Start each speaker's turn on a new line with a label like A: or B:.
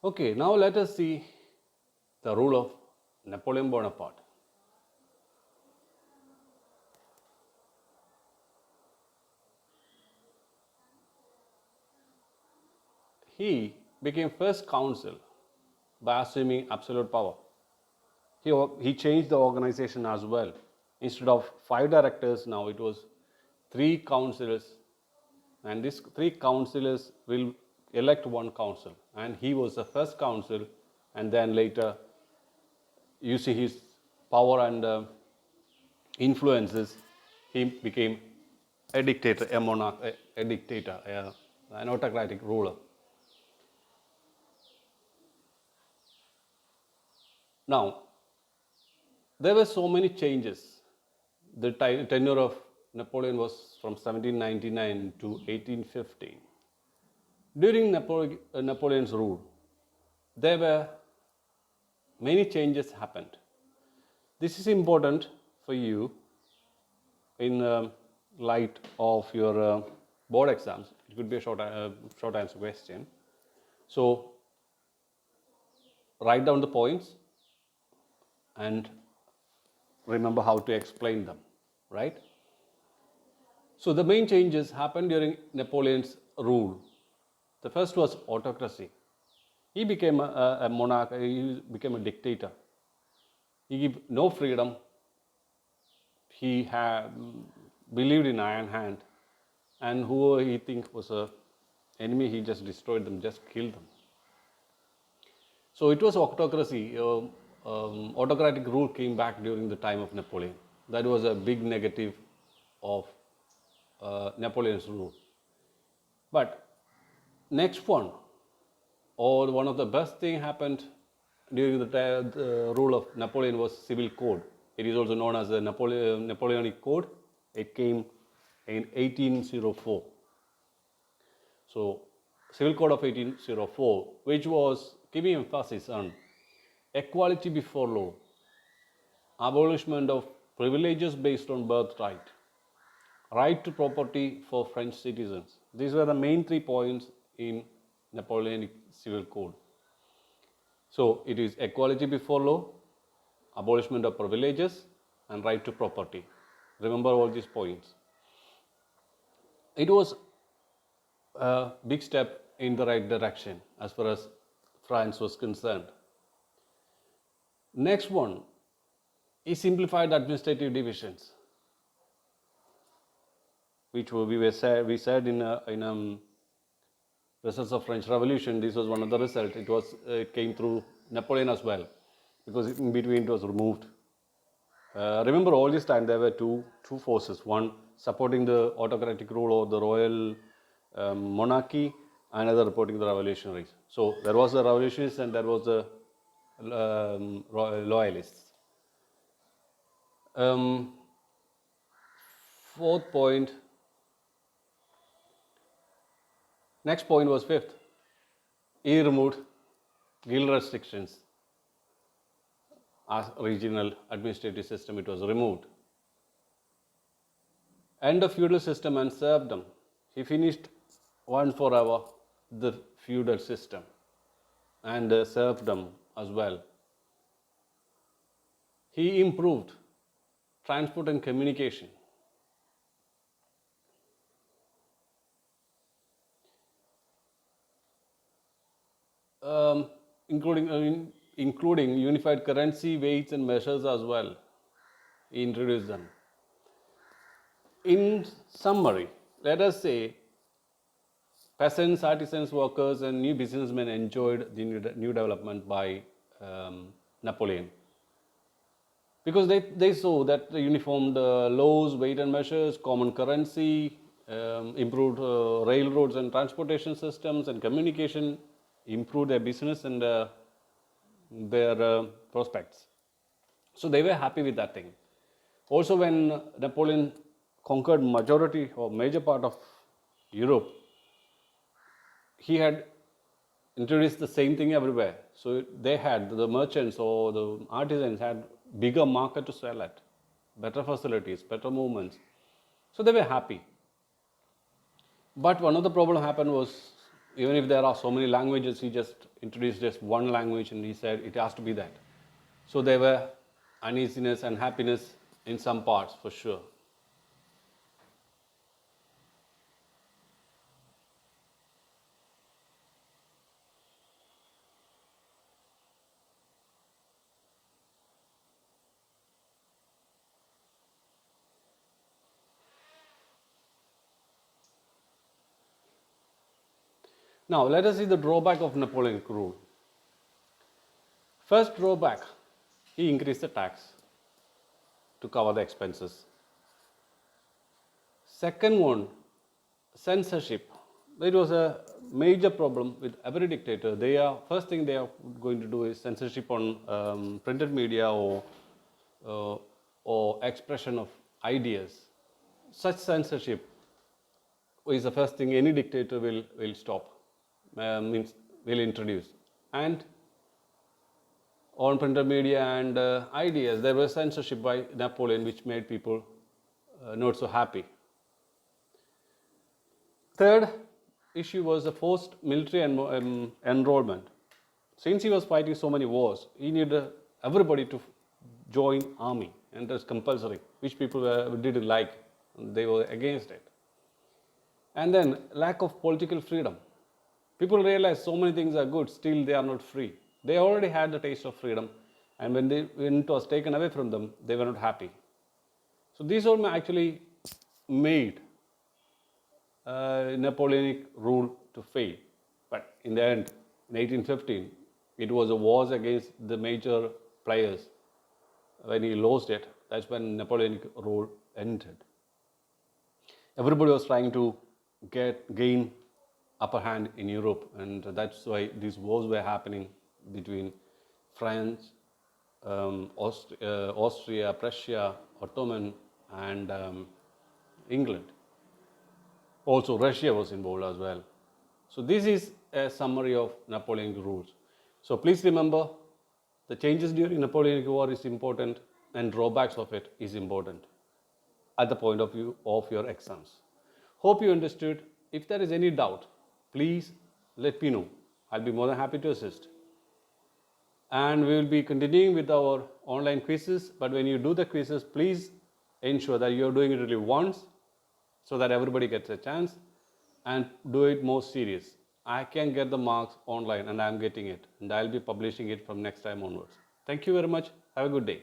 A: Okay, now let us see the rule of Napoleon Bonaparte. He became first consul by assuming absolute power. He changed the organization as well. Instead of 5 directors, now it was 3 councillors, and these 3 councillors will elect one council. And he was the first council, and then later, you see his power and influences, he became a dictator, a monarch, a dictator, an autocratic ruler. Now, there were so many changes. The tenure of Napoleon was from 1799 to 1815. During Napoleon's rule, there were many changes happened. This is important for you in light of your board exams. It could be a short answer question. So write down the points and remember how to explain them, right? So the main changes happened during Napoleon's rule. The first was autocracy. He became a monarch, he became a dictator. He gave no freedom. He had believed in iron hand, and whoever he think was a enemy, he just destroyed them, just killed them. So it was autocracy. Autocratic rule came back during the time of Napoleon. That was a big negative of Napoleon's rule. But next one, or one of the best thing happened during the rule of Napoleon was civil code. It is also known as the Napoleonic Code. It came in 1804. So, Civil Code of 1804, which was giving emphasis on equality before law, abolishment of privileges based on birthright, right to property for French citizens. These were the main 3 points in Napoleonic Civil Code. So, it is equality before law, abolishment of privileges, and right to property. Remember all these points. It was a big step in the right direction as far as France was concerned. Next one is simplified administrative divisions, which we said in results of French Revolution. This was one of the results. It came through Napoleon as well, because in between it was removed. Remember, all this time there were two forces: one supporting the autocratic rule of the royal monarchy, another supporting the revolutionaries. So there was the revolutionists and there was the loyalists. Fourth point. Next point was fifth. He removed guild restrictions. As regional administrative system, it was removed. End of feudal system and serfdom. He finished once forever the feudal system and serfdom as well. He improved transport and communication. Including unified currency, weights and measures as well. He introduced them. In summary, let us say peasants, artisans, workers and new businessmen enjoyed the new development by Napoleon, because they saw that the uniformed laws, weight and measures, common currency, improved railroads and transportation systems and communication, improved their business and their prospects. So they were happy with that thing. Also, when Napoleon conquered majority or major part of Europe, he had introduced the same thing everywhere. So they had, the merchants or the artisans had bigger market to sell at, better facilities, better movements. So they were happy. But one of the problem happened was Even if there are so many languages, he just introduced just one language and he said it has to be that. So there were uneasiness and happiness in some parts for sure. Now let us see the drawback of Napoleonic rule. First drawback, he increased the tax to cover the expenses. Second one, censorship. It was a major problem with every dictator. First thing they are going to do is censorship on printed media uh, or expression of ideas. Such censorship is the first thing any dictator will stop, means will introduce. And on printed media and ideas, there was censorship by Napoleon, which made people not so happy. Third issue was the forced military enrollment. Since he was fighting so many wars, he needed everybody to join army, and it was compulsory, which people didn't like. They were against it. And then lack of political freedom. People realize so many things are good, still they are not free. They already had the taste of freedom, and when it was taken away from them, they were not happy. So these all actually made Napoleonic rule to fail. But in the end, in 1815, it was a war against the major players. When he lost it, that's when Napoleonic rule ended. Everybody was trying to gain upper hand in Europe, and that's why these wars were happening between France, Austria, Prussia, Ottoman, and England. Also, Russia was involved as well. So this is a summary of Napoleonic rules. So please remember, the changes during Napoleonic War is important, and drawbacks of it is important at the point of view of your exams. Hope you understood. If there is any doubt, please let me know. I'll be more than happy to assist. And we will be continuing with our online quizzes, but when you do the quizzes, please ensure that you are doing it only once so that everybody gets a chance, and do it more serious. I can get the marks online and I am getting it, and I'll be publishing it from next time onwards. Thank you very much. Have a good day.